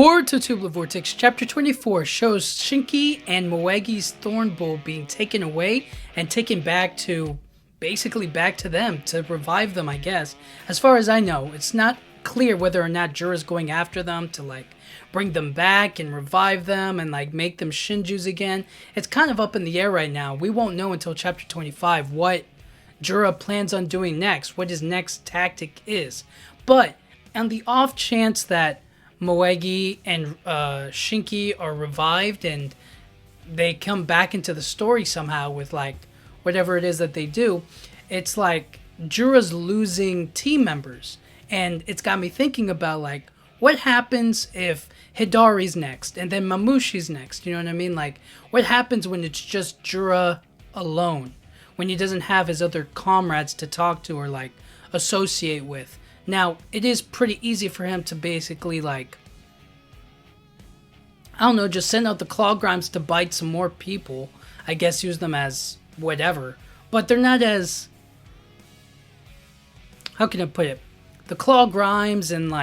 Boruto Tubular Vortex Chapter 24 shows Shinki and Moegi's Thorn Bowl being taken away and taken back to, basically back to them, to revive them, I guess. As far as I know, it's not clear whether or not Jura's going after them to, bring them back and revive them and, make them Shinjus again. It's kind of up in the air right now. We won't know until Chapter 25 what Jura plans on doing next, what his next tactic is. But, on the off chance that Moegi and Shinki are revived and they come back into the story somehow with whatever it is that they do, it's like Jura's losing team members, and it's got me thinking about what happens if Hidari's next and then Mamushi's next, you know what I mean? What happens when it's just Jura alone, when he doesn't have his other comrades to talk to or associate with? Now, it is pretty easy for him to basically, I don't know, just send out the claw grimes to bite some more people. I guess use them as whatever. But they're not as... How can I put it? The claw grimes and,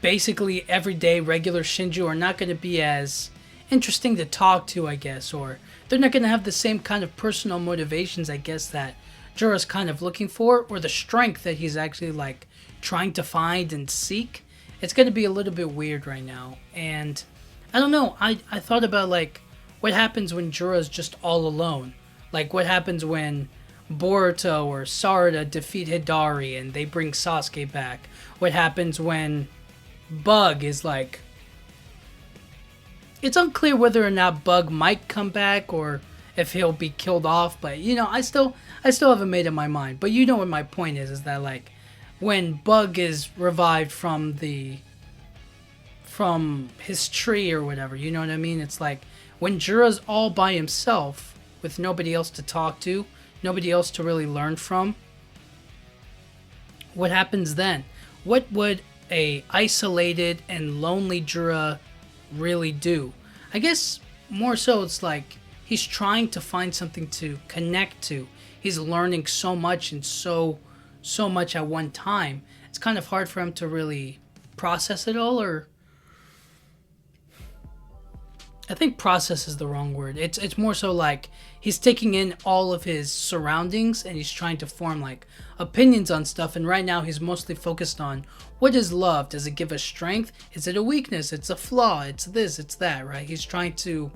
basically everyday regular Shinju are not going to be as interesting to talk to, I guess. Or they're not going to have the same kind of personal motivations, I guess, that Jura's kind of looking for, or the strength that he's actually trying to find and seek. It's going to be a little bit weird right now. And I don't know, I thought about what happens when Jura's just all alone. What happens when Boruto or Sarada defeat Hidari and they bring Sasuke back? What happens when Bug is it's unclear whether or not Bug might come back or if he'll be killed off, but I still haven't made up my mind. But you know what my point is that when Bug is revived from his tree or whatever, you know what I mean? It's when Jura's all by himself with nobody else to talk to, nobody else to really learn from. What happens then? What would a isolated and lonely Jura really do? I guess more so it's he's trying to find something to connect to. He's learning so much and so much at one time. It's kind of hard for him to really process it all, or I think process is the wrong word. It's more so he's taking in all of his surroundings and he's trying to form opinions on stuff, and right now he's mostly focused on what is love. Does it give us strength? Is it a weakness? It's a flaw. It's this, it's that, right? He's trying to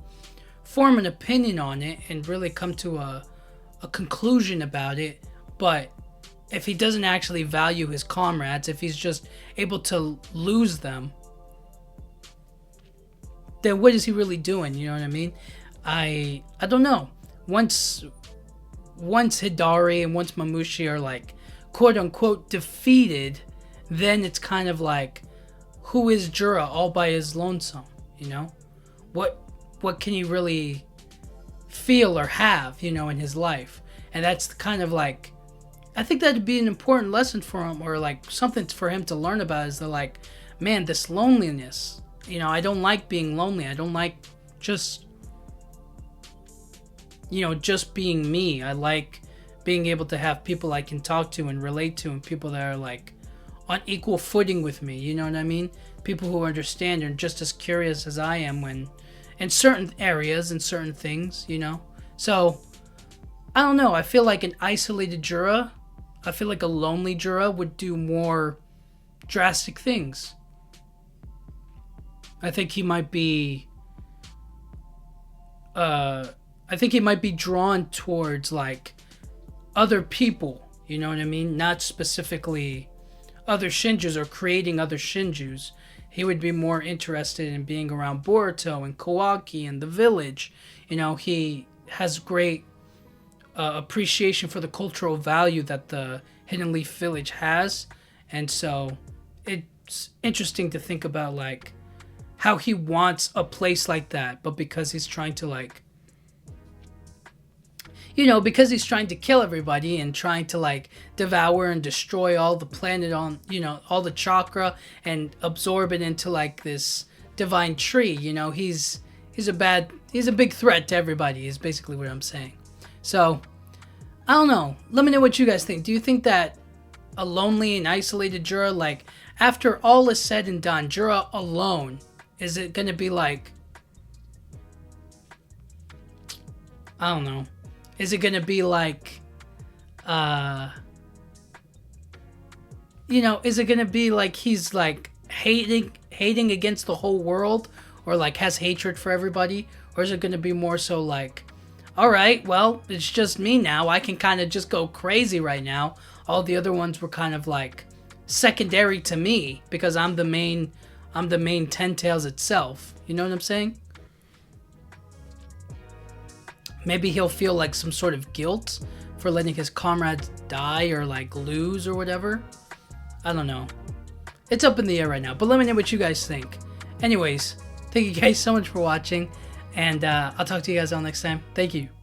form an opinion on it and really come to a conclusion about it. But if he doesn't actually value his comrades, if he's just able to lose them, then what is he really doing? You know what I mean? I don't know. Once Hidari and once Mamushi are quote unquote defeated, then it's kind of who is Jura all by his lonesome? What can he really feel or have, in his life? And that's kind of I think that'd be an important lesson for him, or something for him to learn about, is that man, this loneliness, I don't like being lonely. I don't like just being me. I like being able to have people I can talk to and relate to, and people that are on equal footing with me, you know what I mean? People who understand and just as curious as I am when in certain areas and certain things, So, I don't know. I feel like an isolated Jura, I feel like a lonely Jura would do more drastic things. I think he might be drawn towards other people, you know what I mean? Not specifically other Shinjus or creating other Shinjus. He would be more interested in being around Boruto and Kawaki and the village. He has great appreciation for the cultural value that the Hidden Leaf Village has. And so it's interesting to think about how he wants a place like that, but because he's trying to because he's trying to kill everybody and trying to devour and destroy all the planet on, all the chakra and absorb it into this divine tree, he's a big threat to everybody is basically what I'm saying. So, I don't know. Let me know what you guys think. Do you think that a lonely and isolated Jura, after all is said and done, Jura alone, is it gonna be like, I don't know, is it gonna be like, you know, is it gonna be like he's like hating against the whole world, or like has hatred for everybody, or is it gonna be more so like, all right, well, it's just me now, I can kind of just go crazy right now, all the other ones were kind of like secondary to me because I'm the main Ten Tails itself, you know what I'm saying? Maybe he'll feel like some sort of guilt for letting his comrades die or like lose or whatever. I don't know. It's up in the air right now, but let me know what you guys think. Anyways, thank you guys so much for watching, and I'll talk to you guys all next time. Thank you.